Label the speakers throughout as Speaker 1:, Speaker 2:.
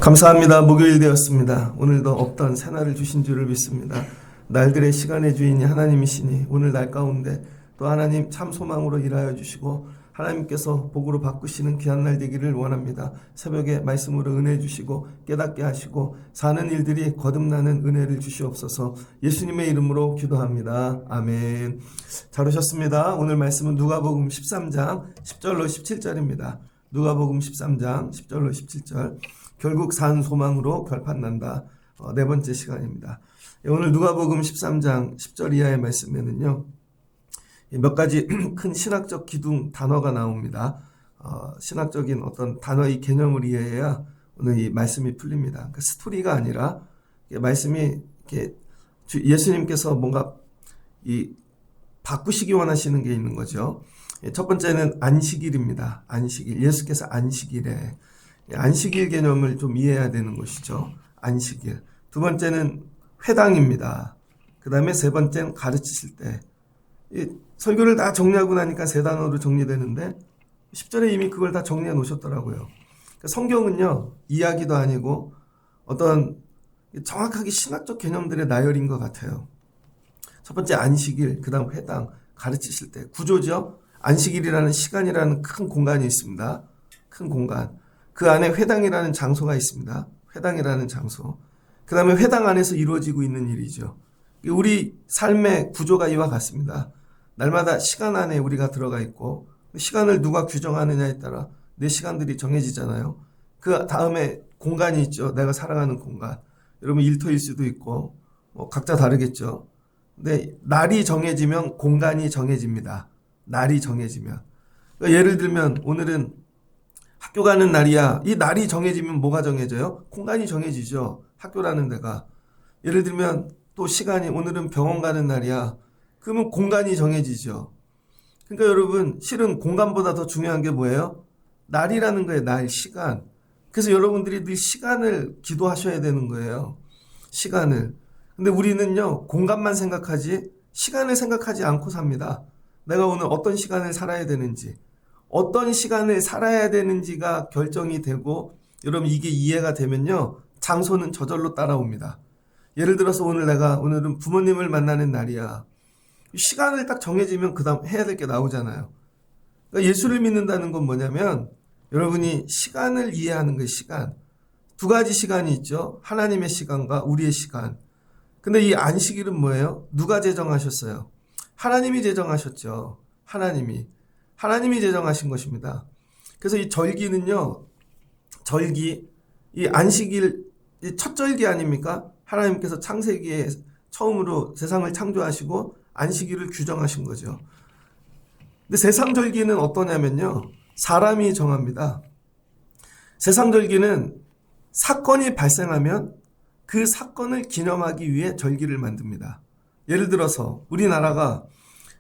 Speaker 1: 감사합니다. 목요일 되었습니다. 오늘도 없던 새날을 주신 줄을 믿습니다. 날들의 시간의 주인이 하나님이시니 오늘 날 가운데 또 하나님 참 소망으로 일하여 주시고 하나님께서 복으로 바꾸시는 귀한 날 되기를 원합니다. 새벽에 말씀으로 은혜 주시고 깨닫게 하시고 사는 일들이 거듭나는 은혜를 주시옵소서. 예수님의 이름으로 기도합니다. 아멘. 잘 오셨습니다. 오늘 말씀은 누가복음 13장 10절로 17절입니다. 누가복음 13장 10절로 17절. 결국 산 소망으로 결판난다. 네 번째 시간입니다. 오늘 누가복음 13장 10절 이하의 말씀에는요, 몇 가지 큰 신학적 기둥 단어가 나옵니다. 신학적인 어떤 단어의 개념을 이해해야 오늘 이 말씀이 풀립니다. 그러니까 스토리가 아니라 말씀이 이렇게 예수님께서 뭔가 바꾸시기 원하시는 게 있는 거죠. 첫 번째는 안식일입니다. 안식일. 예수께서 안식일에 안식일 개념을 좀 이해해야 되는 것이죠. 안식일. 두 번째는 회당입니다. 그 다음에 세 번째는 가르치실 때. 이 설교를 다 정리하고 나니까 세 단어로 정리되는데 10절에 이미 그걸 다 정리해 놓으셨더라고요. 그러니까 성경은요, 이야기도 아니고 어떤 정확하게 신학적 개념들의 나열인 것 같아요. 첫 번째 안식일, 그 다음 회당, 가르치실 때. 구조죠. 안식일이라는 시간이라는 큰 공간이 있습니다. 큰 공간. 그 안에 회당이라는 장소가 있습니다. 회당이라는 장소. 그 다음에 회당 안에서 이루어지고 있는 일이죠. 우리 삶의 구조가 이와 같습니다. 날마다 시간 안에 우리가 들어가 있고 시간을 누가 규정하느냐에 따라 내 시간들이 정해지잖아요. 그 다음에 공간이 있죠. 내가 살아가는 공간. 여러분 일터일 수도 있고 각자 다르겠죠. 근데 날이 정해지면 공간이 정해집니다. 날이 정해지면. 그러니까 예를 들면 오늘은 학교 가는 날이야. 이 날이 정해지면 뭐가 정해져요? 공간이 정해지죠. 학교라는 데가. 예를 들면 또 시간이 오늘은 병원 가는 날이야. 그러면 공간이 정해지죠. 그러니까 여러분 실은 공간보다 더 중요한 게 뭐예요? 날이라는 거예요. 날, 시간. 그래서 여러분들이 늘 시간을 기도하셔야 되는 거예요. 시간을. 근데 우리는요, 공간만 생각하지 시간을 생각하지 않고 삽니다. 내가 오늘 어떤 시간을 살아야 되는지, 어떤 시간을 살아야 되는지가 결정이 되고, 여러분 이게 이해가 되면요, 장소는 저절로 따라옵니다. 예를 들어서 오늘은 부모님을 만나는 날이야. 시간을 딱 정해지면 그 다음 해야 될 게 나오잖아요. 그러니까 예수를 믿는다는 건 뭐냐면, 여러분이 시간을 이해하는 거예요. 시간. 두 가지 시간이 있죠. 하나님의 시간과 우리의 시간. 근데 이 안식일은 뭐예요? 누가 제정하셨어요? 하나님이 제정하셨죠. 하나님이 제정하신 것입니다. 그래서 이 절기는요, 이 안식일, 이 첫 절기 아닙니까? 하나님께서 창세기에 처음으로 세상을 창조하시고 안식일을 규정하신 거죠. 근데 세상 절기는 어떠냐면요, 사람이 정합니다. 세상 절기는 사건이 발생하면 그 사건을 기념하기 위해 절기를 만듭니다. 예를 들어서 우리나라가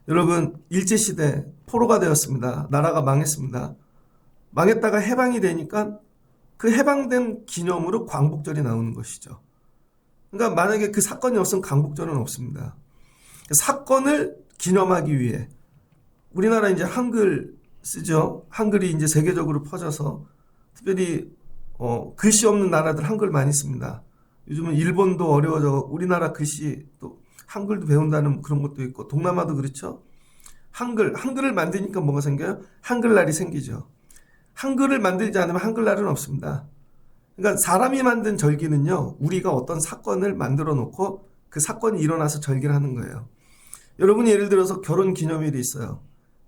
Speaker 1: 여러분 일제시대 포로가 되었습니다. 나라가 망했습니다. 망했다가 해방이 되니까 그 해방된 기념으로 광복절이 나오는 것이죠. 그러니까 만약에 그 사건이 없으면 광복절은 없습니다. 사건을 기념하기 위해 우리나라 이제 한글 쓰죠. 한글이 이제 세계적으로 퍼져서 특별히 글씨 없는 나라들 한글 많이 씁니다. 요즘은 일본도 어려워져 우리나라 글씨 또 한글도 배운다는 그런 것도 있고 동남아도 그렇죠. 한글을 만드니까 뭐가 생겨요? 한글날이 생기죠. 한글을 만들지 않으면 한글날은 없습니다. 그러니까 사람이 만든 절기는요, 우리가 어떤 사건을 만들어 놓고 그 사건이 일어나서 절기를 하는 거예요. 여러분이 예를 들어서 결혼 기념일이 있어요.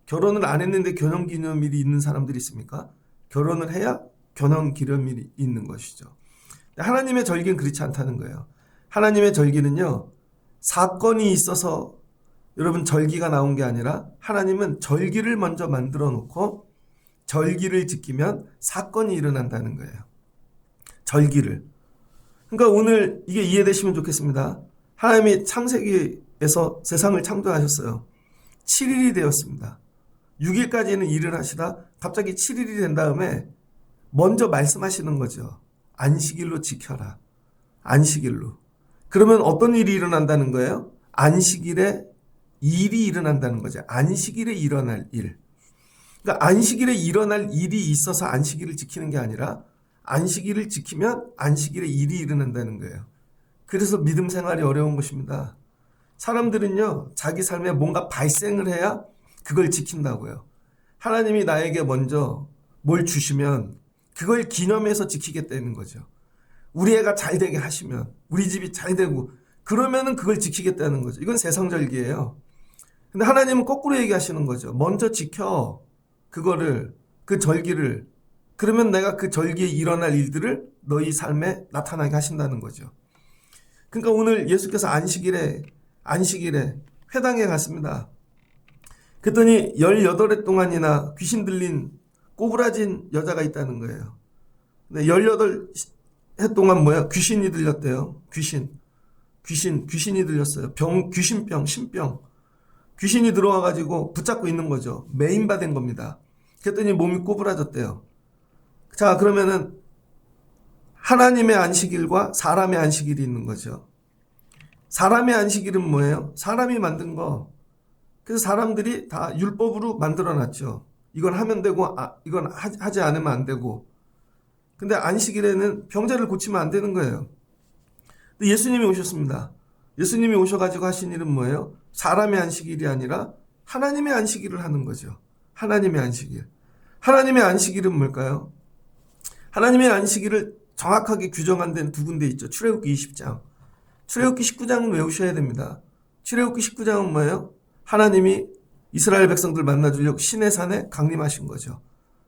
Speaker 1: 결혼을 안 했는데 결혼 기념일이 있는 사람들이 있습니까? 결혼을 해야 결혼 기념일이 있는 것이죠. 하나님의 절기는 그렇지 않다는 거예요. 하나님의 절기는요, 사건이 있어서 여러분 절기가 나온 게 아니라 하나님은 절기를 먼저 만들어 놓고 절기를 지키면 사건이 일어난다는 거예요. 절기를. 그러니까 오늘 이게 이해되시면 좋겠습니다. 하나님이 창세기에서 세상을 창조하셨어요. 7일이 되었습니다. 6일까지는 일을 하시다 갑자기 7일이 된 다음에 먼저 말씀하시는 거죠. 안식일로 지켜라. 안식일로. 그러면 어떤 일이 일어난다는 거예요? 안식일에 일이 일어난다는 거죠. 안식일에 일어날 일. 그러니까 안식일에 일어날 일이 있어서 안식일을 지키는 게 아니라 안식일을 지키면 안식일에 일이 일어난다는 거예요. 그래서 믿음 생활이 어려운 것입니다. 사람들은요, 자기 삶에 뭔가 발생을 해야 그걸 지킨다고요. 하나님이 나에게 먼저 뭘 주시면 그걸 기념해서 지키겠다는 거죠. 우리 애가 잘 되게 하시면, 우리 집이 잘 되고, 그러면은 그걸 지키겠다는 거죠. 이건 세상절기예요. 근데 하나님은 거꾸로 얘기하시는 거죠. 먼저 지켜. 그거를, 그 절기를. 그러면 내가 그 절기에 일어날 일들을 너희 삶에 나타나게 하신다는 거죠. 그러니까 오늘 예수께서 안식일에 회당에 갔습니다. 그랬더니 18해 동안이나 귀신 들린 꼬부라진 여자가 있다는 거예요. 근데 18해 동안 귀신이 들렸대요. 귀신이 들렸어요. 귀신병, 신병. 귀신이 들어와가지고 붙잡고 있는 거죠. 매인받은 겁니다. 그랬더니 몸이 꼬부라졌대요. 자, 그러면은 하나님의 안식일과 사람의 안식일이 있는 거죠. 사람의 안식일은 뭐예요? 사람이 만든 거. 그래서 사람들이 다 율법으로 만들어놨죠. 이건 하면 되고, 이건 하지 않으면 안 되고. 근데 안식일에는 병자를 고치면 안 되는 거예요. 근데 예수님이 오셨습니다. 예수님이 오셔가지고 하신 일은 뭐예요? 사람의 안식일이 아니라 하나님의 안식일을 하는 거죠. 하나님의 안식일. 하나님의 안식일은 뭘까요? 하나님의 안식일을 정확하게 규정한 데는 두 군데 있죠. 출애굽기 20장. 출애굽기 19장은 외우셔야 됩니다. 출애굽기 19장은 뭐예요? 하나님이 이스라엘 백성들 만나주려고 시내산에 강림하신 거죠.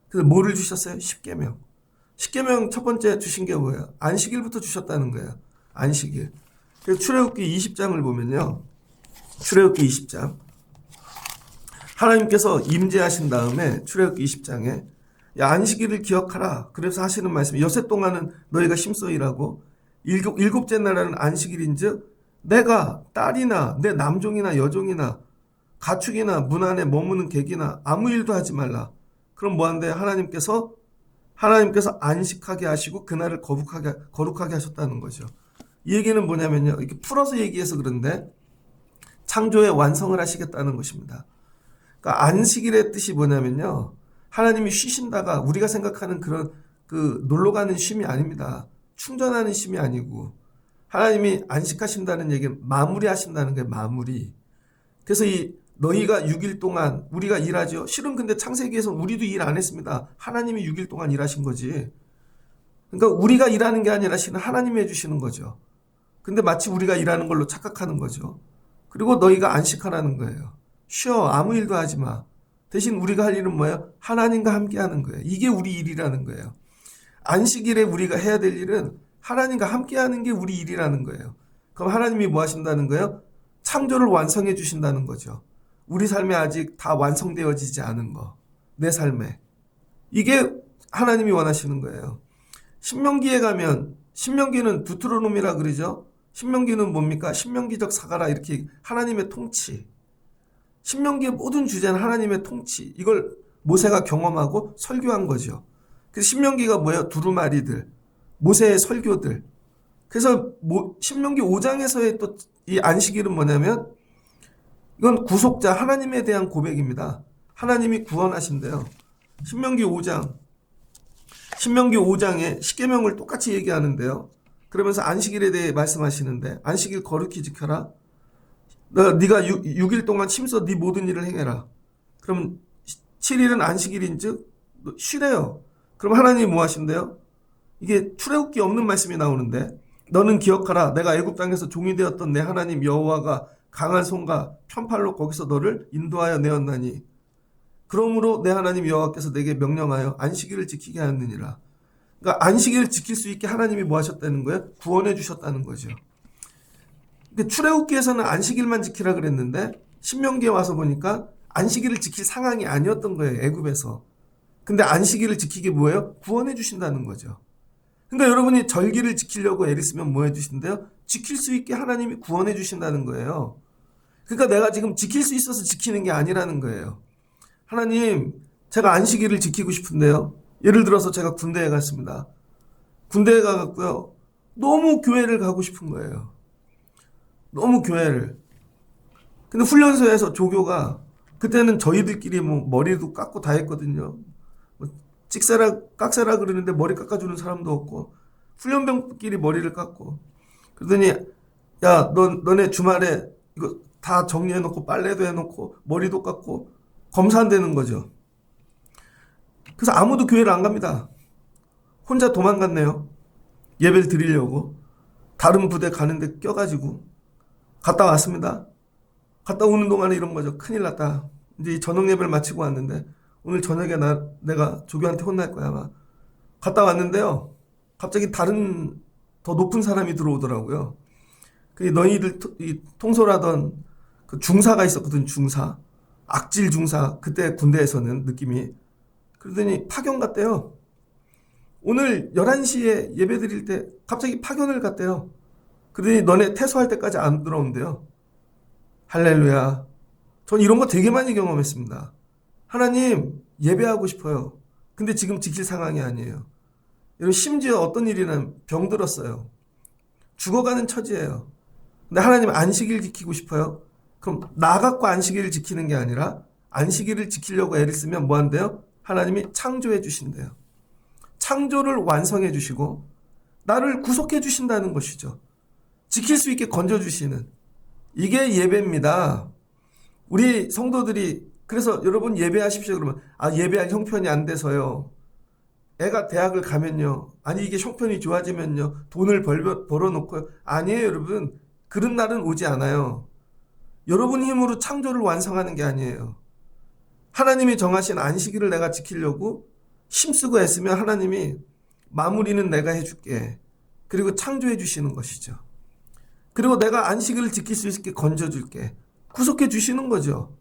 Speaker 1: 그래서 뭐를 주셨어요? 십계명. 십계명 첫 번째 주신 게 뭐예요? 안식일부터 주셨다는 거예요. 안식일. 그래서 출애굽기 20장을 보면요. 출애굽기 20장. 하나님께서 임재하신 다음에 출애굽기 20장에 야, 안식일을 기억하라. 그래서 하시는 말씀이 여섯 동안은 너희가 심써 일하고 일곱째 날은 안식일인즉 내가 딸이나 내 남종이나 여종이나 가축이나 문 안에 머무는 객이나 아무 일도 하지 말라. 그럼 뭐한대? 하나님께서 안식하게 하시고 그날을 거룩하게 하셨다는 거죠. 이 얘기는 뭐냐면요. 이렇게 풀어서 얘기해서 그런데 창조의 완성을 하시겠다는 것입니다. 그러니까 안식일의 뜻이 뭐냐면요. 하나님이 쉬신다가 우리가 생각하는 그런 놀러 가는 쉼이 아닙니다. 충전하는 쉼이 아니고 하나님이 안식하신다는 얘기는 마무리하신다는 거예요. 마무리. 그래서 너희가 6일 동안 우리가 일하죠. 실은 근데 창세기에서는 우리도 일 안 했습니다. 하나님이 6일 동안 일하신 거지. 그러니까 우리가 일하는 게 아니라 실은 하나님이 해주시는 거죠. 근데 마치 우리가 일하는 걸로 착각하는 거죠. 그리고 너희가 안식하라는 거예요. 쉬어. 아무 일도 하지 마. 대신 우리가 할 일은 뭐예요? 하나님과 함께 하는 거예요. 이게 우리 일이라는 거예요. 안식일에 우리가 해야 될 일은 하나님과 함께 하는 게 우리 일이라는 거예요. 그럼 하나님이 뭐 하신다는 거예요? 창조를 완성해 주신다는 거죠. 우리 삶에 아직 다 완성되어지지 않은 거. 내 삶에. 이게 하나님이 원하시는 거예요. 신명기에 가면 신명기는 두트로노미라 그러죠. 신명기는 뭡니까? 신명기적 사가라 이렇게 하나님의 통치. 신명기의 모든 주제는 하나님의 통치. 이걸 모세가 경험하고 설교한 거죠. 그래서 신명기가 뭐예요? 두루마리들, 모세의 설교들. 그래서 신명기 5장에서의 또 이 안식일은 뭐냐면 이건 구속자 하나님에 대한 고백입니다. 하나님이 구원하신대요. 신명기 5장에 십계명을 똑같이 얘기하는데요. 그러면서 안식일에 대해 말씀하시는데 안식일 거룩히 지켜라. 네가 6일 동안 심써 네 모든 일을 행해라. 그럼 7일은 안식일인즉 쉬래요. 그럼 하나님이 뭐 하신대요? 이게 출애굽기 없는 말씀이 나오는데 너는 기억하라. 내가 애굽 땅에서 종이 되었던 내 하나님 여호와가 강한 손과 편팔로 거기서 너를 인도하여 내었나니 그러므로 내 하나님 여호와께서 내게 명령하여 안식일을 지키게 하였느니라. 그러니까 안식일을 지킬 수 있게 하나님이 뭐 하셨다는 거예요? 구원해 주셨다는 거죠. 근데 출애굽기에서는 안식일만 지키라 그랬는데 신명기에 와서 보니까 안식일을 지킬 상황이 아니었던 거예요. 애굽에서. 근데 안식일을 지키게 뭐예요? 구원해 주신다는 거죠. 그러니까 여러분이 절기를 지키려고 애를 쓰면 뭐 해주신대요? 지킬 수 있게 하나님이 구원해 주신다는 거예요. 그러니까 내가 지금 지킬 수 있어서 지키는 게 아니라는 거예요. 하나님, 제가 안식일을 지키고 싶은데요. 예를 들어서 제가 군대에 갔습니다. 군대에 가갖고요. 너무 교회를 가고 싶은 거예요. 너무 교회를. 근데 훈련소에서 조교가 그때는 저희들끼리 뭐 머리도 깎고 다 했거든요. 뭐 찍세라 깎세라 그러는데 머리 깎아주는 사람도 없고 훈련병끼리 머리를 깎고 그러더니 야 너네 주말에 이거 다 정리해놓고 빨래도 해놓고 머리도 깎고 검사한다는 거죠. 그래서 아무도 교회를 안 갑니다. 혼자 도망갔네요. 예배를 드리려고 다른 부대 가는데 껴가지고 갔다 왔습니다. 갔다 오는 동안에 이런 거죠. 큰일 났다. 이제 저녁 예배를 마치고 왔는데 오늘 저녁에 내가 조교한테 혼날 거야 아마. 갔다 왔는데요. 갑자기 다른 더 높은 사람이 들어오더라고요. 그 너희들 통솔하던 그 중사가 있었거든. 중사. 악질 중사. 그때 군대에서는 느낌이. 그러더니 파견 갔대요. 오늘 11시에 예배 드릴 때 갑자기 파견을 갔대요. 그러더니 너네 퇴소할 때까지 안 들어온대요. 할렐루야. 전 이런 거 되게 많이 경험했습니다. 하나님 예배하고 싶어요. 근데 지금 지킬 상황이 아니에요. 여러분 심지어 어떤 일이냐면 병들었어요. 죽어가는 처지예요. 근데 하나님 안식일 지키고 싶어요. 그럼 나 갖고 안식일을 지키는 게 아니라 안식일을 지키려고 애를 쓰면 뭐 한대요? 하나님이 창조해 주신대요. 창조를 완성해 주시고 나를 구속해 주신다는 것이죠. 지킬 수 있게 건져 주시는 이게 예배입니다. 우리 성도들이 그래서 여러분 예배하십시오 그러면 예배할 형편이 안 돼서요. 애가 대학을 가면요. 아니 이게 형편이 좋아지면요. 돈을 벌어놓고요. 아니에요 여러분. 그런 날은 오지 않아요. 여러분 힘으로 창조를 완성하는 게 아니에요. 하나님이 정하신 안식일을 내가 지키려고 힘쓰고 애쓰면 하나님이 마무리는 내가 해줄게. 그리고 창조해 주시는 것이죠. 그리고 내가 안식일을 지킬 수 있게 건져줄게. 구속해 주시는 거죠.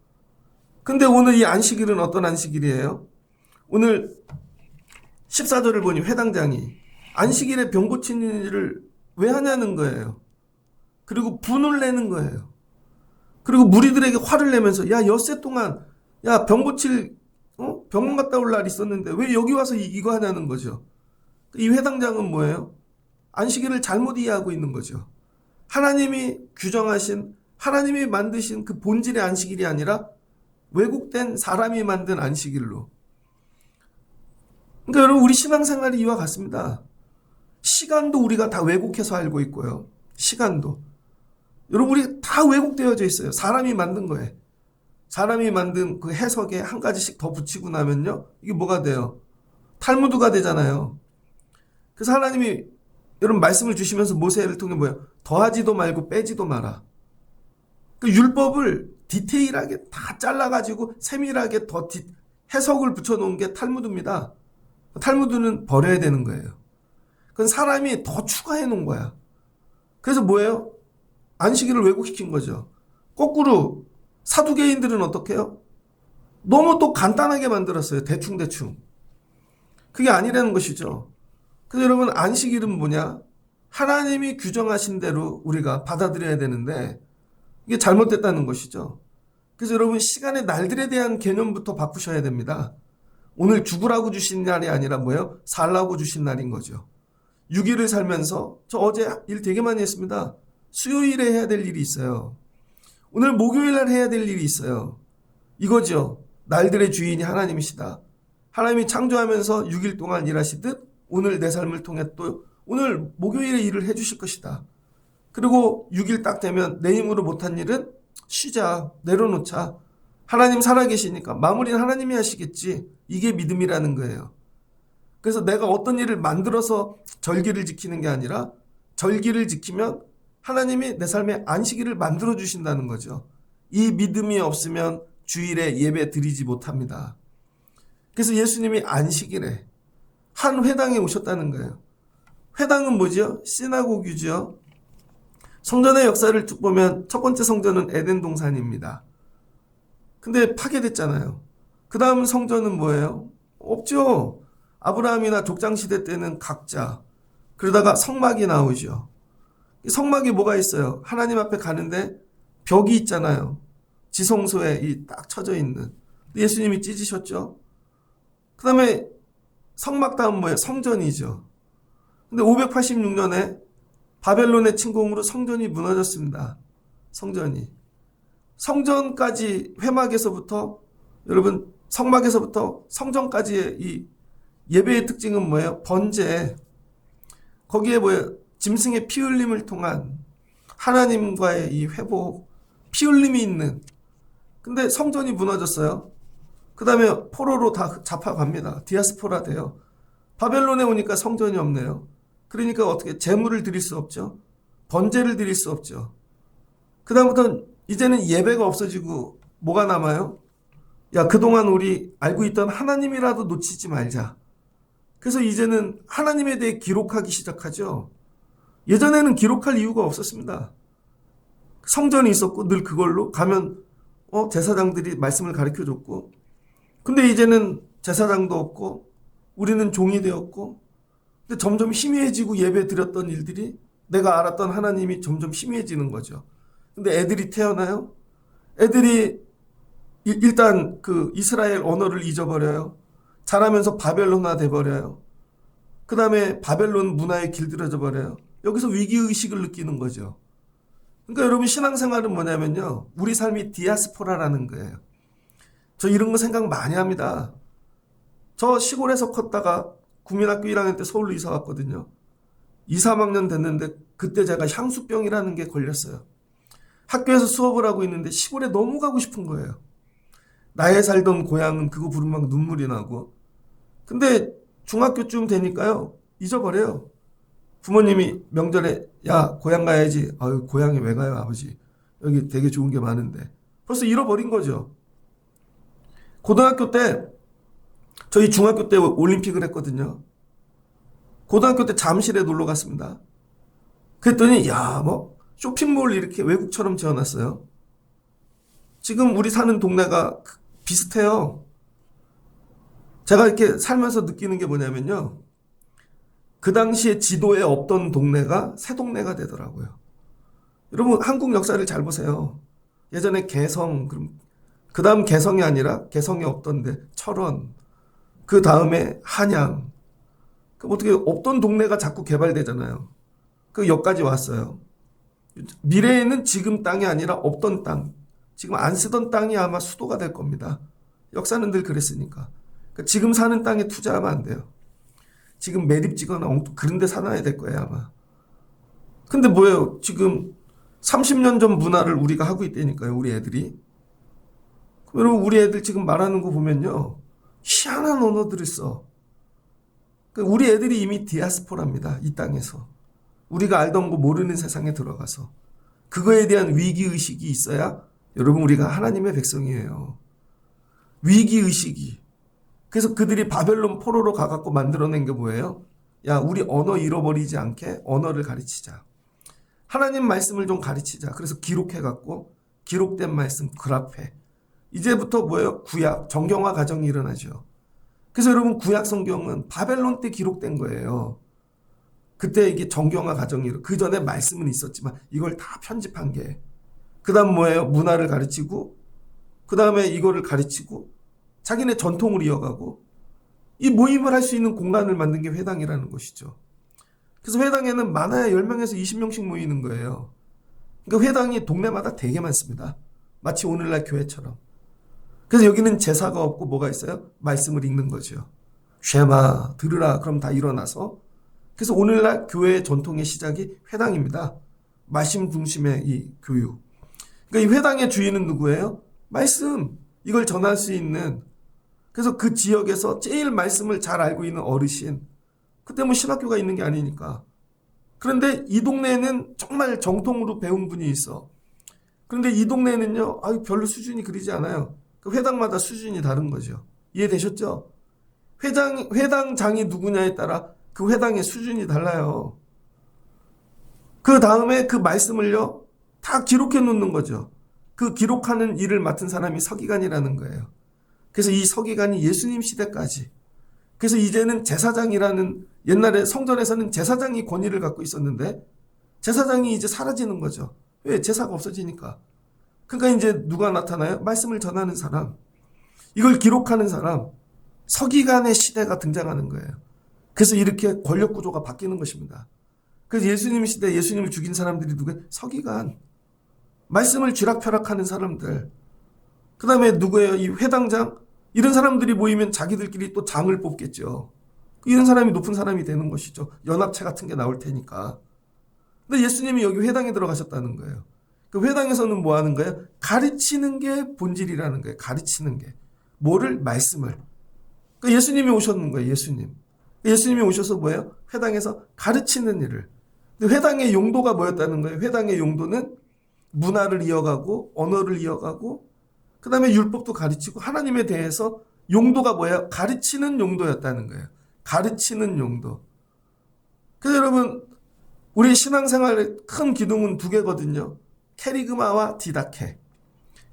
Speaker 1: 근데 오늘 이 안식일은 어떤 안식일이에요? 오늘 14절을 보니 회당장이 안식일에 병 고치는 일을 왜 하냐는 거예요. 그리고 분을 내는 거예요. 그리고 무리들에게 화를 내면서 야 엿새 동안 야 병 고칠 병원 갔다 올 날 있었는데 왜 여기 와서 이거 하냐는 거죠. 이 회당장은 뭐예요? 안식일을 잘못 이해하고 있는 거죠. 하나님이 규정하신 하나님이 만드신 그 본질의 안식일이 아니라 왜곡된 사람이 만든 안식일로. 그러니까 여러분 우리 신앙생활이 이와 같습니다. 시간도 우리가 다 왜곡해서 알고 있고요. 시간도. 여러분 우리 다 왜곡되어져 있어요. 사람이 만든 거예요. 사람이 만든 그 해석에 한 가지씩 더 붙이고 나면요. 이게 뭐가 돼요? 탈무드가 되잖아요. 그래서 하나님이 여러분 말씀을 주시면서 모세를 통해 뭐예요? 더하지도 말고 빼지도 마라. 그 율법을 디테일하게 다 잘라가지고 세밀하게 더 해석을 붙여놓은 게 탈무드입니다. 탈무드는 버려야 되는 거예요. 그건 사람이 더 추가해 놓은 거야. 그래서 뭐예요? 안식일을 왜곡시킨 거죠. 거꾸로 사두개인들은 어떻게 해요? 너무 또 간단하게 만들었어요. 대충대충. 그게 아니라는 것이죠. 그래서 여러분 안식일은 뭐냐? 하나님이 규정하신 대로 우리가 받아들여야 되는데 이게 잘못됐다는 것이죠. 그래서 여러분 시간의 날들에 대한 개념부터 바꾸셔야 됩니다. 오늘 죽으라고 주신 날이 아니라 뭐예요? 살라고 주신 날인 거죠. 6일을 살면서 저 어제 일 되게 많이 했습니다. 수요일에 해야 될 일이 있어요. 오늘 목요일 날 해야 될 일이 있어요. 이거죠. 날들의 주인이 하나님이시다. 하나님이 창조하면서 6일 동안 일하시듯 오늘 내 삶을 통해 또 오늘 목요일에 일을 해주실 것이다. 그리고 6일 딱 되면 내 힘으로 못한 일은 쉬자, 내려놓자. 하나님 살아계시니까 마무리는 하나님이 하시겠지. 이게 믿음이라는 거예요. 그래서 내가 어떤 일을 만들어서 절기를 지키는 게 아니라 절기를 지키면 하나님이 내 삶에 안식일을 만들어 주신다는 거죠. 이 믿음이 없으면 주일에 예배 드리지 못합니다. 그래서 예수님이 안식일에 한 회당에 오셨다는 거예요. 회당은 뭐죠? 시나고규죠. 성전의 역사를 쭉 보면 첫 번째 성전은 에덴 동산입니다. 근데 파괴됐잖아요. 그 다음 성전은 뭐예요? 없죠. 아브라함이나 족장시대 때는 각자. 그러다가 성막이 나오죠. 성막이 뭐가 있어요? 하나님 앞에 가는데 벽이 있잖아요. 지성소에 딱 쳐져 있는. 예수님이 찢으셨죠. 그 다음에 성막 다음 뭐예요? 성전이죠. 근데 586년에 바벨론의 침공으로 성전이 무너졌습니다. 성전이. 성전까지 회막에서부터 여러분 성막에서부터 성전까지의 이 예배의 특징은 뭐예요? 번제. 거기에 뭐예요? 짐승의 피 흘림을 통한 하나님과의 이 회복, 피 흘림이 있는. 근데 성전이 무너졌어요. 그 다음에 포로로 다 잡아갑니다. 디아스포라 돼요. 바벨론에 오니까 성전이 없네요. 그러니까 어떻게 제물을 드릴 수 없죠. 번제를 드릴 수 없죠. 그 다음부터는 이제는 예배가 없어지고 뭐가 남아요? 야, 그동안 우리 알고 있던 하나님이라도 놓치지 말자. 그래서 이제는 하나님에 대해 기록하기 시작하죠. 예전에는 기록할 이유가 없었습니다. 성전이 있었고 늘 그걸로 가면 제사장들이 말씀을 가르쳐줬고, 근데 이제는 제사장도 없고 우리는 종이 되었고, 근데 점점 희미해지고 예배 드렸던 일들이 내가 알았던 하나님이 점점 희미해지는 거죠. 근데 애들이 태어나요. 애들이 일단 그 이스라엘 언어를 잊어버려요. 자라면서 바벨론화 돼버려요. 그 다음에 바벨론 문화에 길들여져 버려요. 여기서 위기의식을 느끼는 거죠. 그러니까 여러분 신앙생활은 뭐냐면요. 우리 삶이 디아스포라라는 거예요. 저 이런 거 생각 많이 합니다. 저 시골에서 컸다가 국민학교 1학년 때 서울로 이사 왔거든요. 2, 3학년 됐는데 그때 제가 향수병이라는 게 걸렸어요. 학교에서 수업을 하고 있는데 시골에 너무 가고 싶은 거예요. 나의 살던 고향은 그거 부르면 막 눈물이 나고. 근데 중학교쯤 되니까요. 잊어버려요. 부모님이 명절에 야 고향 가야지. 아유 고향에 왜 가요 아버지. 여기 되게 좋은 게 많은데. 벌써 잃어버린 거죠. 고등학교 때 저희 중학교 때 올림픽을 했거든요. 고등학교 때 잠실에 놀러 갔습니다. 그랬더니 야 뭐 쇼핑몰 이렇게 외국처럼 지어놨어요. 지금 우리 사는 동네가 비슷해요. 제가 이렇게 살면서 느끼는 게 뭐냐면요. 그 당시에 지도에 없던 동네가 새 동네가 되더라고요. 여러분 한국 역사를 잘 보세요. 예전에 개성, 그 다음 개성이 아니라 개성이 없던데 철원, 그 다음에 한양. 어떻게 없던 동네가 자꾸 개발되잖아요. 그 역까지 왔어요. 미래에는 지금 땅이 아니라 없던 땅, 지금 안 쓰던 땅이 아마 수도가 될 겁니다. 역사는 늘 그랬으니까. 그러니까 지금 사는 땅에 투자하면 안 돼요. 지금 매립지거나 그런 데 사놔야 될 거예요 아마. 근데 뭐예요? 지금 30년 전 문화를 우리가 하고 있다니까요. 우리 애들이. 여러분 우리 애들 지금 말하는 거 보면요. 희한한 언어들을 써. 우리 애들이 이미 디아스포라입니다. 이 땅에서. 우리가 알던 거 모르는 세상에 들어가서. 그거에 대한 위기의식이 있어야 여러분 우리가 하나님의 백성이에요. 위기의식이. 그래서 그들이 바벨론 포로로 가갖고 만들어낸 게 뭐예요? 야 우리 언어 잃어버리지 않게 언어를 가르치자. 하나님 말씀을 좀 가르치자. 그래서 기록해갖고 기록된 말씀 그라페. 이제부터 뭐예요? 구약 정경화 과정이 일어나죠. 그래서 여러분 구약 성경은 바벨론 때 기록된 거예요. 그때 이게 정경화 과정이 그 전에 말씀은 있었지만 이걸 다 편집한 게. 그 다음 뭐예요? 문화를 가르치고 그 다음에 이거를 가르치고 자기네 전통을 이어가고 이 모임을 할 수 있는 공간을 만든 게 회당이라는 것이죠. 그래서 회당에는 많아야 10명에서 20명씩 모이는 거예요. 그러니까 회당이 동네마다 되게 많습니다. 마치 오늘날 교회처럼. 그래서 여기는 제사가 없고 뭐가 있어요? 말씀을 읽는 거죠. 쉐마 들으라 그럼 다 일어나서. 그래서 오늘날 교회의 전통의 시작이 회당입니다. 말씀 중심의 이 교육. 그러니까 이 회당의 주인은 누구예요? 말씀. 이걸 전할 수 있는. 그래서 그 지역에서 제일 말씀을 잘 알고 있는 어르신. 그때 뭐 신학교가 있는 게 아니니까. 그런데 이 동네에는 정말 정통으로 배운 분이 있어. 그런데 이 동네에는요, 별로 수준이 그리지 않아요. 그 회당마다 수준이 다른 거죠. 이해되셨죠? 회당장이 누구냐에 따라 그 회당의 수준이 달라요. 그 다음에 그 말씀을요, 다 기록해 놓는 거죠. 그 기록하는 일을 맡은 사람이 서기관이라는 거예요. 그래서 이 서기관이 예수님 시대까지. 그래서 이제는 제사장이라는, 옛날에 성전에서는 제사장이 권위를 갖고 있었는데 제사장이 이제 사라지는 거죠. 왜? 제사가 없어지니까. 그러니까 이제 누가 나타나요? 말씀을 전하는 사람. 이걸 기록하는 사람. 서기관의 시대가 등장하는 거예요. 그래서 이렇게 권력 구조가 바뀌는 것입니다. 그래서 예수님 시대 예수님을 죽인 사람들이 누구예요? 서기관. 말씀을 쥐락펴락하는 사람들. 그 다음에 누구예요? 이 회당장? 이런 사람들이 모이면 자기들끼리 또 장을 뽑겠죠. 이런 사람이 높은 사람이 되는 것이죠. 연합체 같은 게 나올 테니까. 근데 예수님이 여기 회당에 들어가셨다는 거예요. 그 회당에서는 뭐 하는 거예요? 가르치는 게 본질이라는 거예요. 가르치는 게. 뭐를? 말씀을. 그러니까 예수님이 오셨는 거예요. 예수님이 오셔서 뭐예요? 회당에서 가르치는 일을. 근데 회당의 용도가 뭐였다는 거예요? 회당의 용도는 문화를 이어가고 언어를 이어가고 그 다음에 율법도 가르치고 하나님에 대해서 용도가 뭐예요? 가르치는 용도였다는 거예요. 가르치는 용도. 그래서 여러분 우리 신앙생활의 큰 기둥은 두 개거든요. 캐리그마와 디다케.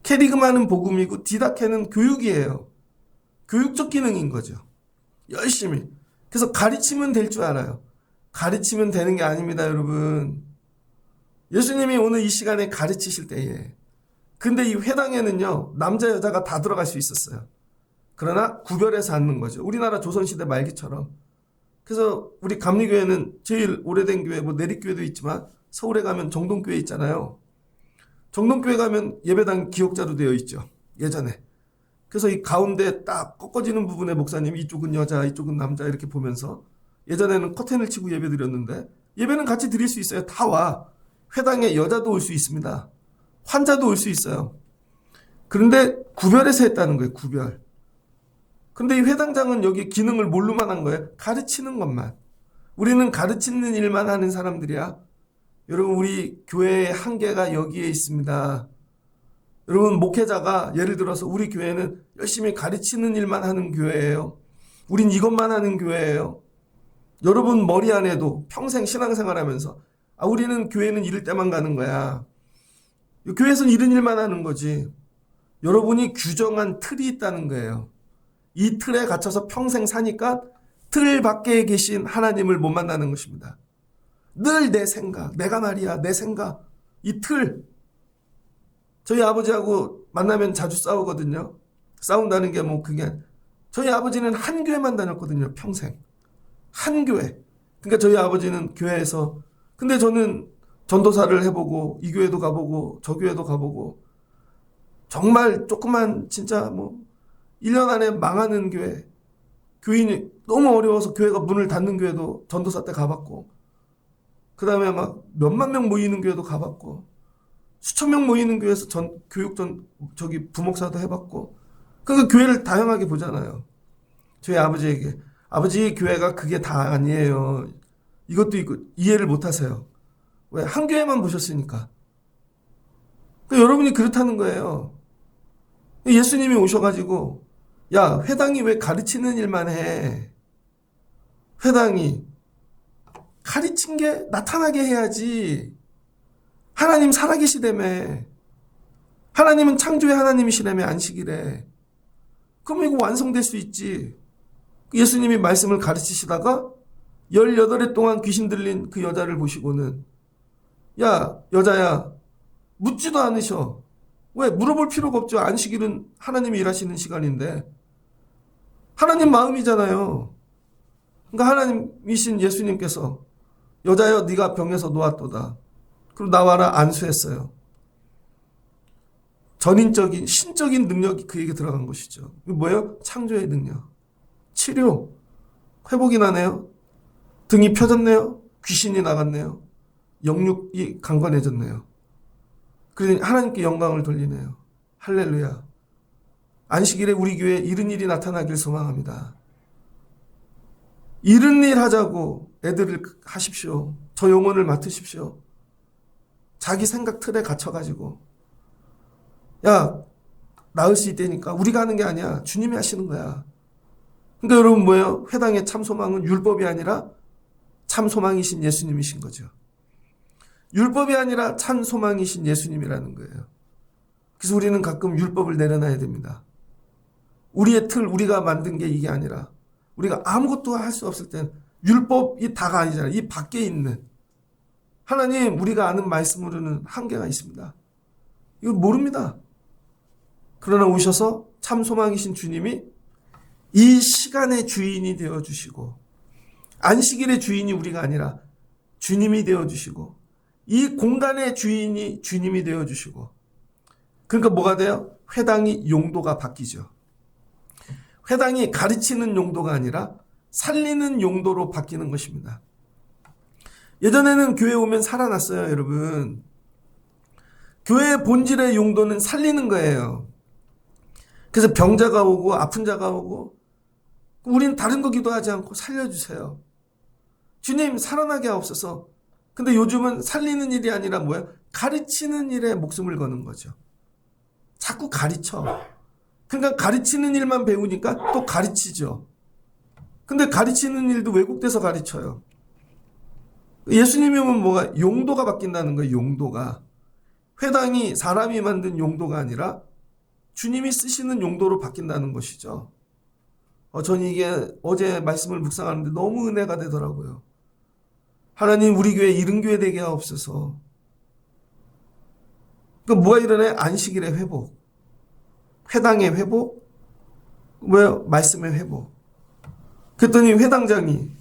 Speaker 1: 캐리그마는 복음이고 디다케는 교육이에요. 교육적 기능인 거죠. 열심히. 그래서 가르치면 될 줄 알아요. 가르치면 되는 게 아닙니다, 여러분. 예수님이 오늘 이 시간에 가르치실 때에 근데 이 회당에는요 남자 여자가 다 들어갈 수 있었어요. 그러나 구별해서 앉는 거죠. 우리나라 조선시대 말기처럼. 그래서 우리 감리교회는 제일 오래된 교회 뭐 내립교회도 있지만 서울에 가면 정동교회 있잖아요. 정동교회 가면 예배당 기역자로 되어 있죠. 예전에. 그래서 이 가운데 딱 꺾어지는 부분에 목사님이 이쪽은 여자 이쪽은 남자 이렇게 보면서 예전에는 커튼을 치고 예배 드렸는데 예배는 같이 드릴 수 있어요. 다 와. 회당에 여자도 올 수 있습니다. 환자도 올 수 있어요. 그런데 구별해서 했다는 거예요. 구별. 근데 이 회당장은 여기 기능을 뭘로만 한 거예요? 가르치는 것만. 우리는 가르치는 일만 하는 사람들이야. 여러분 우리 교회의 한계가 여기에 있습니다. 여러분 목회자가 예를 들어서 우리 교회는 열심히 가르치는 일만 하는 교회예요. 우린 이것만 하는 교회예요. 여러분 머리 안에도 평생 신앙생활하면서 우리는 교회는 이럴 때만 가는 거야. 교회에서는 이런 일만 하는 거지. 여러분이 규정한 틀이 있다는 거예요. 이 틀에 갇혀서 평생 사니까 틀 밖에 계신 하나님을 못 만나는 것입니다. 늘 내 생각, 내가 말이야, 내 생각, 이 틀. 저희 아버지하고 만나면 자주 싸우거든요. 싸운다는 게 뭐 그게 저희 아버지는 한 교회만 다녔거든요. 평생. 한 교회. 그러니까 저희 아버지는 교회에서 근데 저는 전도사를 해보고 이 교회도 가보고 저 교회도 가보고 정말 조그만 진짜 뭐 1년 안에 망하는 교회 교인이 너무 어려워서 교회가 문을 닫는 교회도 전도사 때 가봤고 그 다음에 막 몇만 명 모이는 교회도 가봤고 수천 명 모이는 교회에서 저기 부목사도 해봤고 그러니까 교회를 다양하게 보잖아요. 저희 아버지에게 아버지 교회가 그게 다 아니에요. 이것도 있고 이해를 못 하세요. 왜? 한 교회만 보셨으니까. 그러니까 여러분이 그렇다는 거예요. 예수님이 오셔가지고 야 회당이 왜 가르치는 일만 해? 회당이 가르친 게 나타나게 해야지. 하나님 살아계시다며. 하나님은 창조의 하나님이시라며 안식일에. 그럼 이거 완성될 수 있지. 예수님이 말씀을 가르치시다가 18해 동안 귀신 들린 그 여자를 보시고는 야 여자야 묻지도 않으셔. 왜? 물어볼 필요가 없죠. 안식일은 하나님이 일하시는 시간인데 하나님 마음이잖아요. 그러니까 하나님이신 예수님께서 여자여 네가 병에서 놓았도다. 그럼 나와라 안수했어요. 전인적인 신적인 능력이 그에게 들어간 것이죠. 이거 뭐예요? 창조의 능력. 치료. 회복이 나네요. 등이 펴졌네요. 귀신이 나갔네요. 영육이 강건해졌네요. 그러니 하나님께 영광을 돌리네요. 할렐루야. 안식일에 우리 교회에 이런 일이 나타나길 소망합니다. 이런 일 하자고 애들을 하십시오. 저 영혼을 맡으십시오. 자기 생각 틀에 갇혀가지고 야 나을 수 있다니까 우리가 하는 게 아니야. 주님이 하시는 거야. 그러니까 여러분 뭐예요? 회당의 참 소망은 율법이 아니라 참 소망이신 예수님이신 거죠. 율법이 아니라 참 소망이신 예수님이라는 거예요. 그래서 우리는 가끔 율법을 내려놔야 됩니다. 우리의 틀, 우리가 만든 게 이게 아니라 우리가 아무것도 할 수 없을 땐 율법이 다가 아니잖아요. 이 밖에 있는 하나님 우리가 아는 말씀으로는 한계가 있습니다. 이걸 모릅니다. 그러나 오셔서 참 소망이신 주님이 이 시간의 주인이 되어주시고 안식일의 주인이 우리가 아니라 주님이 되어주시고 이 공간의 주인이 주님이 되어주시고, 그러니까 뭐가 돼요? 회당이 용도가 바뀌죠. 회당이 가르치는 용도가 아니라 살리는 용도로 바뀌는 것입니다. 예전에는 교회 오면 살아났어요, 여러분. 교회의 본질의 용도는 살리는 거예요. 그래서 병자가 오고 아픈 자가 오고 우린 다른 거 기도하지 않고 살려주세요. 주님 살아나게 하옵소서. 근데 요즘은 살리는 일이 아니라 뭐예요? 가르치는 일에 목숨을 거는 거죠. 자꾸 가르쳐. 그러니까 가르치는 일만 배우니까 또 가르치죠. 근데 가르치는 일도 왜곡돼서 가르쳐요. 예수님이 오면 뭐가 용도가 바뀐다는 거예요. 용도가. 회당이 사람이 만든 용도가 아니라 주님이 쓰시는 용도로 바뀐다는 것이죠. 저는 이게 어제 말씀을 묵상하는데 너무 은혜가 되더라고요. 하나님 우리 교회 이른 교회 되게 하옵소서. 그러니까 뭐가 일어나요? 안식일의 회복, 회당의 회복, 뭐예요? 말씀의 회복. 그랬더니 회당장이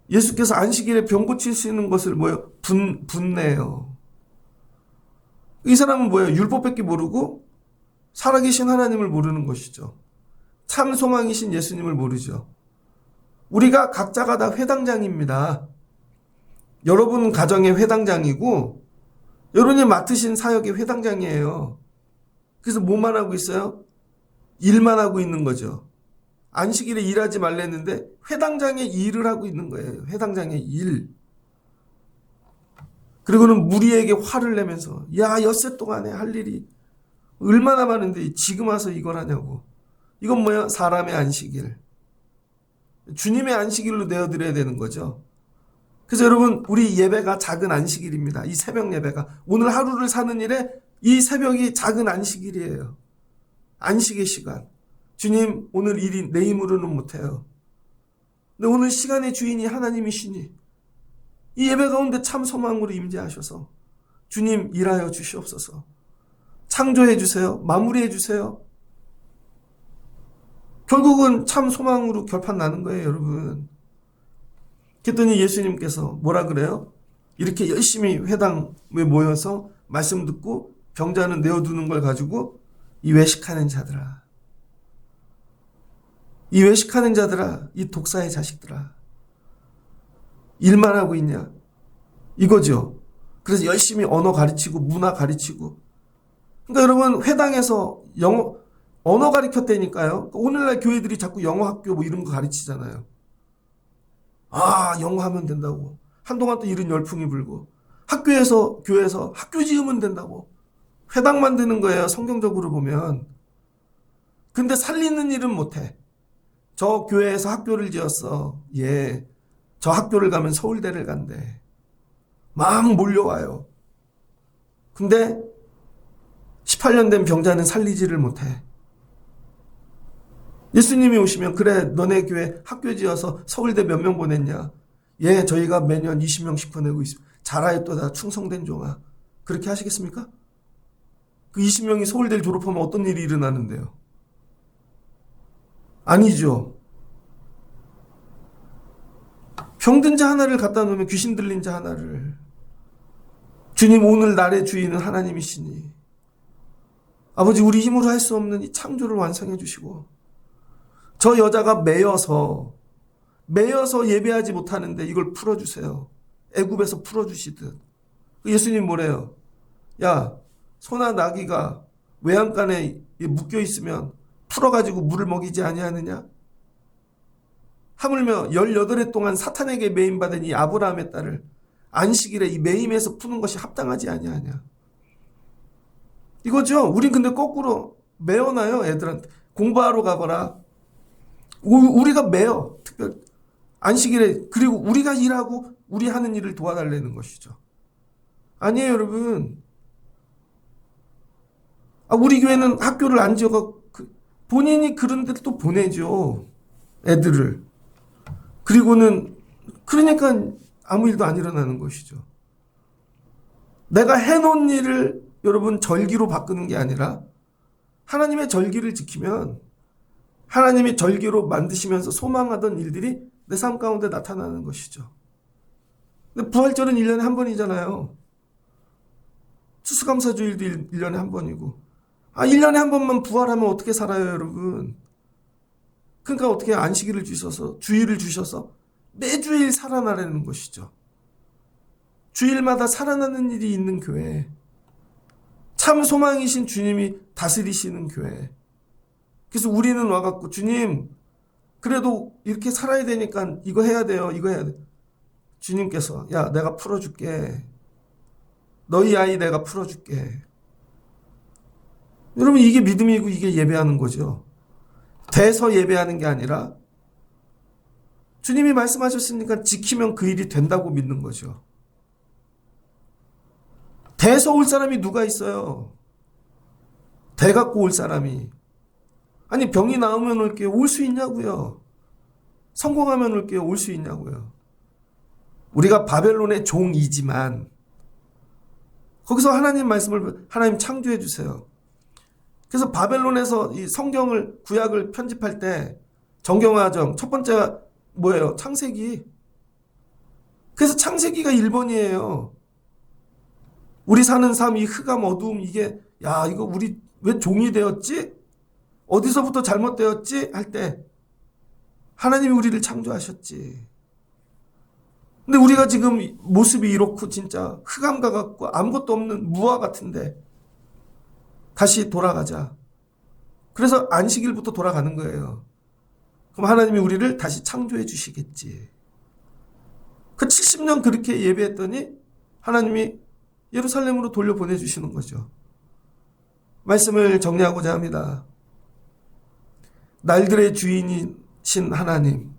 Speaker 1: 예수께서 안식일에 병 고치시는 것을 뭐예요? 분내요. 이 사람은 뭐예요? 율법밖에 모르고 살아계신 하나님을 모르는 것이죠. 참 소망이신 예수님을 모르죠. 우리가 각자가 다 회당장입니다. 여러분 가정의 회당장이고 여러분이 맡으신 사역의 회당장이에요. 그래서 뭐만 하고 있어요? 일만 하고 있는 거죠. 안식일에 일하지 말랬는데 회당장의 일을 하고 있는 거예요. 회당장의 일. 그리고는 무리에게 화를 내면서 야 엿새 동안에 할 일이 얼마나 많은데 지금 와서 이걸 하냐고. 이건 뭐야? 사람의 안식일. 주님의 안식일로 내어드려야 되는 거죠. 그래서 여러분 우리 예배가 작은 안식일입니다. 이 새벽 예배가 오늘 하루를 사는 일에 이 새벽이 작은 안식일이에요. 안식의 시간. 주님 오늘 일이 내 힘으로는 못해요. 근데 오늘 시간의 주인이 하나님이시니 이 예배 가운데 참 소망으로 임재하셔서 주님 일하여 주시옵소서. 창조해 주세요. 마무리해 주세요. 결국은 참 소망으로 결판 나는 거예요, 여러분. 그랬더니 예수님께서 뭐라 그래요? 이렇게 열심히 회당에 모여서 말씀 듣고 병자는 내어두는 걸 가지고 이 외식하는 자들아, 이 외식하는 자들아, 이 독사의 자식들아, 일만 하고 있냐? 이거죠. 그래서 열심히 언어 가르치고 문화 가르치고. 그러니까 여러분 회당에서 언어 가르쳤다니까요. 오늘날 교회들이 자꾸 영어 학교 뭐 이런 거 가르치잖아요. 아, 영어 하면 된다고. 한동안 또 이런 열풍이 불고. 학교에서, 교회에서 학교 지으면 된다고. 회당 만드는 거예요, 성경적으로 보면. 근데 살리는 일은 못해. 저 교회에서 학교를 지었어. 예. 저 학교를 가면 서울대를 간대. 막 몰려와요. 근데 18년 된 병자는 살리지를 못해. 예수님이 오시면 그래 너네 교회 학교 지어서 서울대 몇 명 보냈냐? 예, 저희가 매년 20명씩 보내고 있습니다. 잘하였도다 충성된 종아. 그렇게 하시겠습니까? 그 20명이 서울대를 졸업하면 어떤 일이 일어나는데요? 아니죠. 병든 자 하나를 갖다 놓으면 귀신 들린 자 하나를. 주님 오늘 날의 주인은 하나님이시니 아버지 우리 힘으로 할 수 없는 이 창조를 완성해 주시고 저 여자가 매여서 예배하지 못하는데 이걸 풀어주세요. 애굽에서 풀어주시듯. 예수님 뭐래요? 야, 소나 나귀가 외양간에 묶여 있으면 풀어가지고 물을 먹이지 아니하느냐? 하물며 18해 동안 사탄에게 매임받은 이 아브라함의 딸을 안식일에 이 매임에서 푸는 것이 합당하지 아니하냐? 이거죠. 우린 근데 거꾸로 매어놔요, 애들한테. 공부하러 가거라. 우리가 매어. 특별 안식일에. 그리고 우리가 일하고 우리 하는 일을 도와달라는 것이죠. 아니에요, 여러분. 우리 교회는 학교를 안 지어가 본인이 그런 데를 또 보내죠. 애들을. 그리고는 그러니까 아무 일도 안 일어나는 것이죠. 내가 해놓은 일을 여러분 절기로 바꾸는 게 아니라 하나님의 절기를 지키면 하나님이 절기로 만드시면서 소망하던 일들이 내 삶 가운데 나타나는 것이죠. 근데 부활절은 1년에 한 번이잖아요. 추수감사주일도 1년에 한 번이고. 1년에 한 번만 부활하면 어떻게 살아요, 여러분? 그러니까 어떻게 안식일을 주셔서, 주일을 주셔서 매주일 살아나라는 것이죠. 주일마다 살아나는 일이 있는 교회. 참 소망이신 주님이 다스리시는 교회. 그래서 우리는 와갖고, 주님, 그래도 이렇게 살아야 되니까 이거 해야 돼요, 이거 해야 돼. 주님께서, 야, 내가 풀어줄게. 너희 아이 내가 풀어줄게. 여러분, 이게 믿음이고 이게 예배하는 거죠. 돼서 예배하는 게 아니라 주님이 말씀하셨으니까 지키면 그 일이 된다고 믿는 거죠. 돼서 올 사람이 누가 있어요? 돼 갖고 올 사람이. 아니, 병이 나으면 올게요. 올 수 있냐고요. 성공하면 올게요. 올 수 있냐고요. 우리가 바벨론의 종이지만 거기서 하나님 말씀을, 하나님 창조해 주세요. 그래서 바벨론에서 이 성경을, 구약을 편집할 때 정경화정 첫 번째가 뭐예요? 창세기. 그래서 창세기가 1번이에요. 우리 사는 삶, 이 흑암 어두움, 이게, 야, 이거 우리 왜 종이 되었지? 어디서부터 잘못되었지? 할 때 하나님이 우리를 창조하셨지. 근데 우리가 지금 모습이 이렇고 진짜 흑암과 같고 아무것도 없는 무화 같은데 다시 돌아가자. 그래서 안식일부터 돌아가는 거예요. 그럼 하나님이 우리를 다시 창조해 주시겠지. 그 70년 그렇게 예배했더니 하나님이 예루살렘으로 돌려보내 주시는 거죠. 말씀을 정리하고자 합니다. 날들의 주인이신 하나님,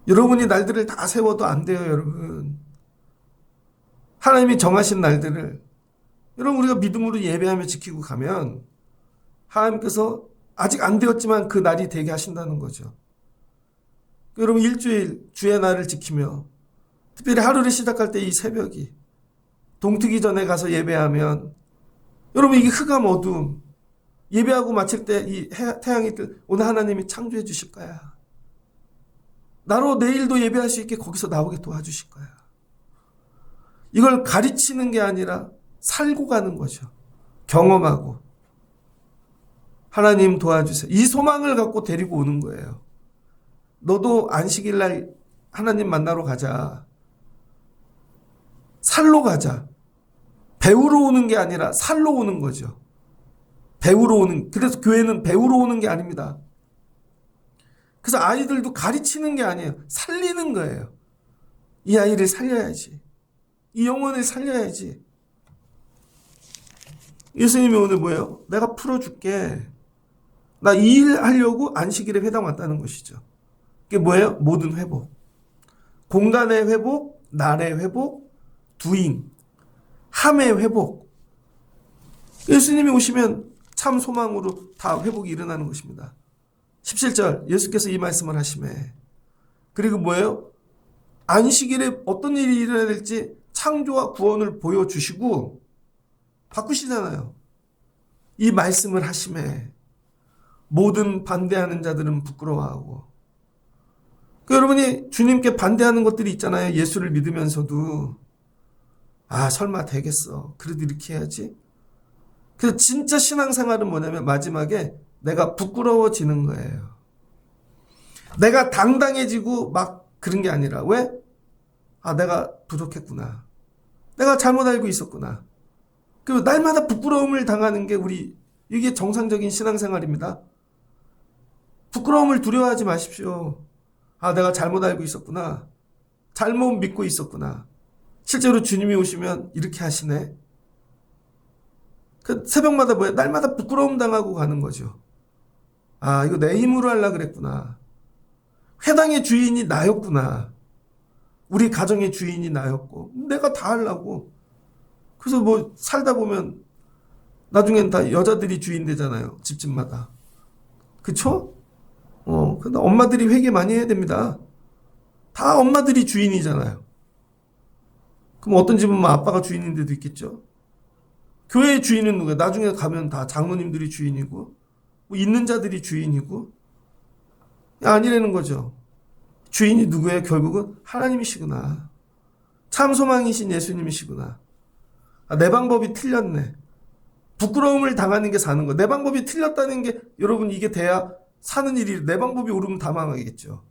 Speaker 1: 여러분이 날들을 다 세워도 안 돼요, 여러분. 하나님이 정하신 날들을 여러분 우리가 믿음으로 예배하며 지키고 가면 하나님께서 아직 안 되었지만 그 날이 되게 하신다는 거죠. 여러분 일주일 주의 날을 지키며 특별히 하루를 시작할 때 이 새벽이 동트기 전에 가서 예배하면 여러분 이게 흑암 어두움 예배하고 마칠 때 이 태양이 뜰 오늘 하나님이 창조해 주실 거야. 나로 내일도 예배할 수 있게 거기서 나오게 도와주실 거야. 이걸 가르치는 게 아니라 살고 가는 거죠. 경험하고. 하나님 도와주세요. 이 소망을 갖고 데리고 오는 거예요. 너도 안식일 날 하나님 만나러 가자. 살로 가자. 배우러 오는 게 아니라 살로 오는 거죠. 배우러 오는, 그래서 교회는 배우러 오는 게 아닙니다. 그래서 아이들도 가르치는 게 아니에요. 살리는 거예요. 이 아이를 살려야지. 이 영혼을 살려야지. 예수님이 오늘 뭐예요? 내가 풀어줄게. 나 이 일 하려고 안식일에 회당 왔다는 것이죠. 그게 뭐예요? 모든 회복. 공간의 회복, 날의 회복, 두잉, 함의 회복. 예수님이 오시면 참 소망으로 다 회복이 일어나는 것입니다. 17절 예수께서 이 말씀을 하시매 그리고 뭐예요? 안식일에 어떤 일이 일어나야 될지 창조와 구원을 보여주시고 바꾸시잖아요. 이 말씀을 하시매 모든 반대하는 자들은 부끄러워하고 여러분이 주님께 반대하는 것들이 있잖아요. 예수를 믿으면서도 설마 되겠어. 그래도 이렇게 해야지. 그래서 진짜 신앙생활은 뭐냐면 마지막에 내가 부끄러워지는 거예요. 내가 당당해지고 막 그런 게 아니라 왜? 내가 부족했구나. 내가 잘못 알고 있었구나. 그리고 날마다 부끄러움을 당하는 게 이게 정상적인 신앙생활입니다. 부끄러움을 두려워하지 마십시오. 내가 잘못 알고 있었구나. 잘못 믿고 있었구나. 실제로 주님이 오시면 이렇게 하시네. 그 새벽마다 뭐야? 날마다 부끄러움 당하고 가는 거죠. 이거 내 힘으로 하려고 그랬구나. 회당의 주인이 나였구나. 우리 가정의 주인이 나였고 내가 다 하려고. 그래서 뭐 살다 보면 나중엔 다 여자들이 주인 되잖아요. 집집마다. 그쵸? 근데 엄마들이 회개 많이 해야 됩니다. 다 엄마들이 주인이잖아요. 그럼 어떤 집은 뭐 아빠가 주인인 데도 있겠죠. 교회의 주인은 누구야? 나중에 가면 다 장로님들이 주인이고 뭐 있는 자들이 주인이고 아니라는 거죠. 주인이 누구예요? 결국은 하나님이시구나. 참 소망이신 예수님이시구나. 내 방법이 틀렸네. 부끄러움을 당하는 게 사는 거. 내 방법이 틀렸다는 게 여러분 이게 돼야 사는 일이. 내 방법이 옳으면 다 망하겠죠.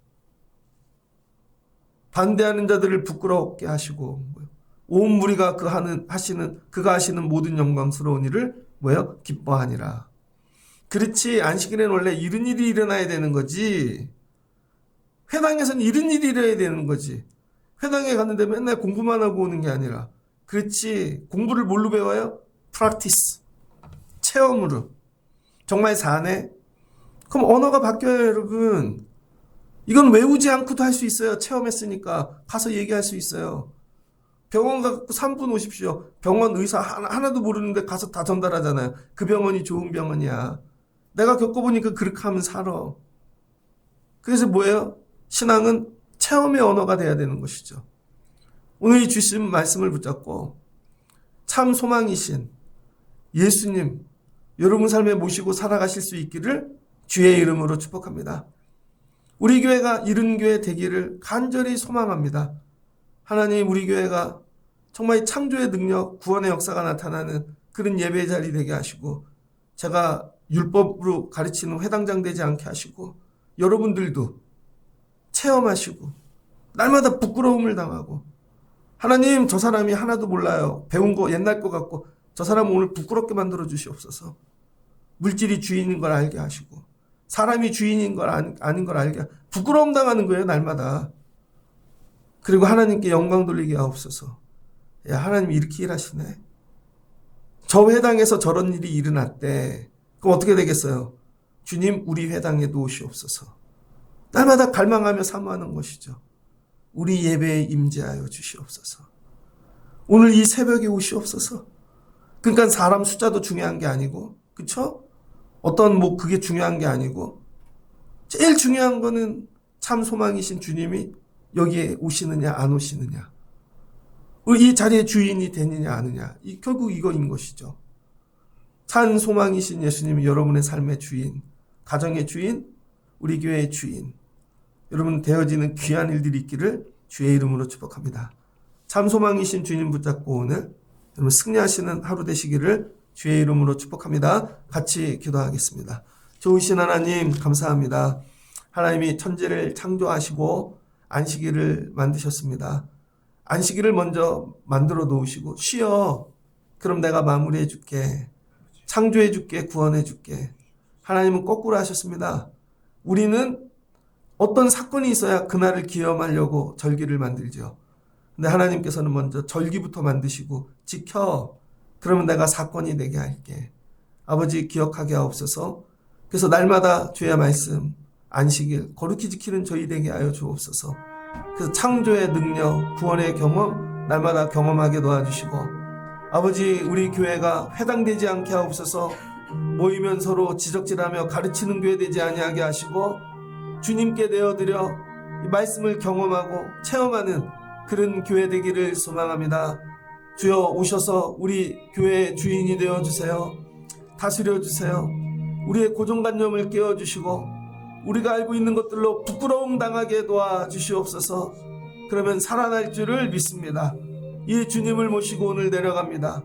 Speaker 1: 반대하는 자들을 부끄럽게 하시고 온 무리가 그가 하시는 모든 영광스러운 일을 뭐예요? 기뻐하니라. 그렇지, 안식일에는 원래 이런 일이 일어나야 되는 거지. 회당에서는 이런 일이 일어나야 되는 거지. 회당에 갔는데 맨날 공부만 하고 오는 게 아니라. 그렇지, 공부를 뭘로 배워요? 프랙티스, 체험으로. 정말 사네? 그럼 언어가 바뀌어요, 여러분. 이건 외우지 않고도 할 수 있어요. 체험했으니까 가서 얘기할 수 있어요. 병원 가서 3분 오십시오. 병원 의사 하나도 모르는데 가서 다 전달하잖아요. 그 병원이 좋은 병원이야. 내가 겪어보니까 그렇게 하면 살아. 그래서 뭐예요? 신앙은 체험의 언어가 돼야 되는 것이죠. 오늘 이 주신 말씀을 붙잡고 참 소망이신 예수님 여러분 삶에 모시고 살아가실 수 있기를 주의 이름으로 축복합니다. 우리 교회가 이른 교회 되기를 간절히 소망합니다. 하나님, 우리 교회가 정말 창조의 능력, 구원의 역사가 나타나는 그런 예배의 자리 되게 하시고, 제가 율법으로 가르치는 회당장 되지 않게 하시고, 여러분들도 체험하시고, 날마다 부끄러움을 당하고, 하나님, 저 사람이 하나도 몰라요. 배운 거 옛날 거 같고, 저 사람 오늘 부끄럽게 만들어 주시옵소서. 물질이 주인인 걸 알게 하시고, 사람이 주인인 걸 아닌 걸 알게, 부끄러움 당하는 거예요, 날마다. 그리고 하나님께 영광 돌리게 하옵소서. 야, 하나님 이렇게 일하시네. 저 회당에서 저런 일이 일어났대. 그럼 어떻게 되겠어요? 주님, 우리 회당에도 오시옵소서. 날마다 갈망하며 사모하는 것이죠. 우리 예배에 임재하여 주시옵소서. 오늘 이 새벽에 오시옵소서. 그러니까 사람 숫자도 중요한 게 아니고, 그쵸? 어떤 그게 중요한 게 아니고, 제일 중요한 거는 참 소망이신 주님이 여기에 오시느냐 안 오시느냐, 이 자리의 주인이 되느냐 아느냐, 결국 이거인 것이죠. 참 소망이신 예수님이 여러분의 삶의 주인, 가정의 주인, 우리 교회의 주인, 여러분 되어지는 귀한 일들이 있기를 주의 이름으로 축복합니다. 참 소망이신 주님 붙잡고 오늘 여러분 승리하시는 하루 되시기를 주의 이름으로 축복합니다. 같이 기도하겠습니다. 좋으신 하나님 감사합니다. 하나님이 천지를 창조하시고 안식일을 만드셨습니다. 안식일을 먼저 만들어 놓으시고 쉬어. 그럼 내가 마무리해 줄게. 창조해 줄게. 구원해 줄게. 하나님은 거꾸로 하셨습니다. 우리는 어떤 사건이 있어야 그날을 기념하려고 절기를 만들죠. 근데 하나님께서는 먼저 절기부터 만드시고 지켜. 그러면 내가 사건이 되게 할게. 아버지 기억하게 하옵소서. 그래서 날마다 주의 말씀, 안식일 거룩히 지키는 저희 되게 하여 주옵소서. 그래서 창조의 능력, 구원의 경험 날마다 경험하게 도와주시고, 아버지 우리 교회가 회당되지 않게 하옵소서. 모이면 서로 지적질하며 가르치는 교회 되지 아니하게 하시고, 주님께 내어드려 이 말씀을 경험하고 체험하는 그런 교회 되기를 소망합니다. 주여 오셔서 우리 교회의 주인이 되어주세요. 다스려 주세요. 우리의 고정관념을 깨워주시고 우리가 알고 있는 것들로 부끄러움 당하게 도와주시옵소서. 그러면 살아날 줄을 믿습니다. 이 주님을 모시고 오늘 내려갑니다.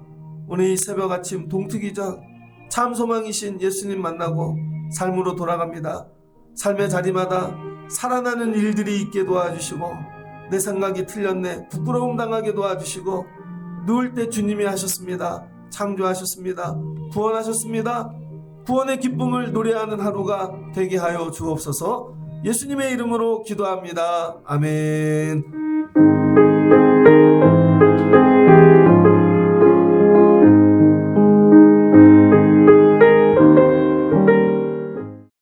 Speaker 1: 오늘 이 새벽 아침 동트기 전 참 소망이신 예수님 만나고 삶으로 돌아갑니다. 삶의 자리마다 살아나는 일들이 있게 도와주시고, 내 생각이 틀렸네 부끄러움 당하게 도와주시고, 누울 때 주님이 하셨습니다. 창조하셨습니다. 구원하셨습니다. 구원의 기쁨을 노래하는 하루가 되게 하여 주옵소서. 예수님의 이름으로 기도합니다. 아멘.